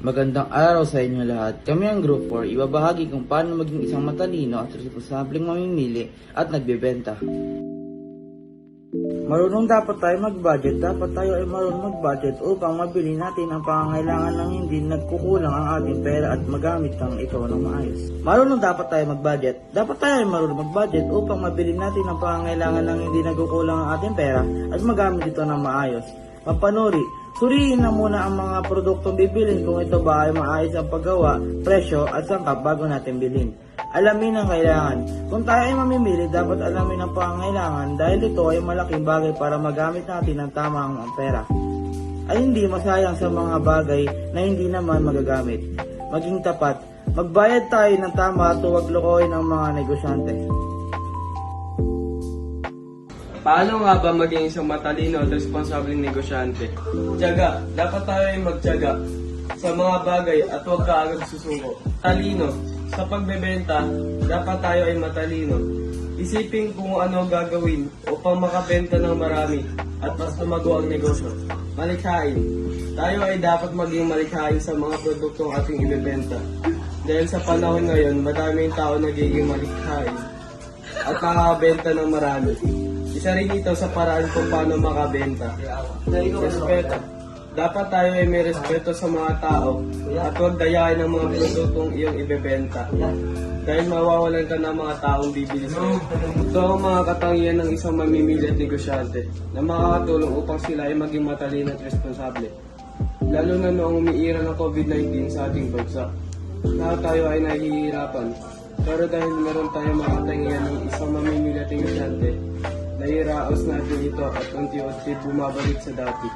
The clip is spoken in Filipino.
Magandang araw sa inyo lahat. Kami ang Group 4, ibabahagi kung paano maging isang matalino at responsableng mamimili at nagbebenta. Marunong dapat tayo mag-budget. Dapat tayo ay marunong mag-budget upang mabili natin ang pangangailangan ng hindi nagkukulang ang ating pera at magamit ang ito ng maayos. Marunong dapat tayo mag-budget. Dapat tayo ay marunong mag-budget upang mabili natin ang pangangailangan ng hindi nagkukulang ang ating pera at magamit ito ng maayos. Mapanuri. Suriin na muna ang mga produktong bibilin kung ito ba ay maayos ang paggawa, presyo at sangkap bago natin bilhin. Alamin ang kailangan. Kung tayo ay mamimili, dapat alamin ang pangangailangan dahil ito ay malaking bagay para magamit natin ang tamang pera. Ay hindi masayang sa mga bagay na hindi naman magagamit. Maging tapat. Magbayad tayo ng tama at huwag lokohin ang mga negosyante. Paano nga ba maging isang matalino at responsableng negosyante? Tiyaga. Dapat tayo ay magtiyaga sa mga bagay at huwag kaagad susuko. Talino. Sa pagbebenta, dapat tayo ay matalino. Isipin kung ano gagawin upang makabenta ng marami at mas lumago ang negosyo. Malikhain. Tayo ay dapat maging malikhain sa mga produktong ating ibebenta. Dahil sa panahon ngayon, madaming tao nagiging malikhain at makakabenta ng marami. Isa rin ito sa paraan kung paano makabenta. Respeto. Dapat tayo ay may respeto sa mga tao at huwag dayain ang mga produktong iyong ibebenta. Dahil mawawalan ka ng mga taong bibili sa'yo. Ito ang mga katangian ng isang mamimili at negosyante na makakatulong upang sila ay maging matalino at responsable. Lalo na noong umiira ng COVID-19 sa ating bansa. Lahat tayo ay nahihirapan. Pero dahil meron tayong mga katangian ng isang mamimili at negosyante, nairaos natin ito at unti-unti bumabalik sa dati.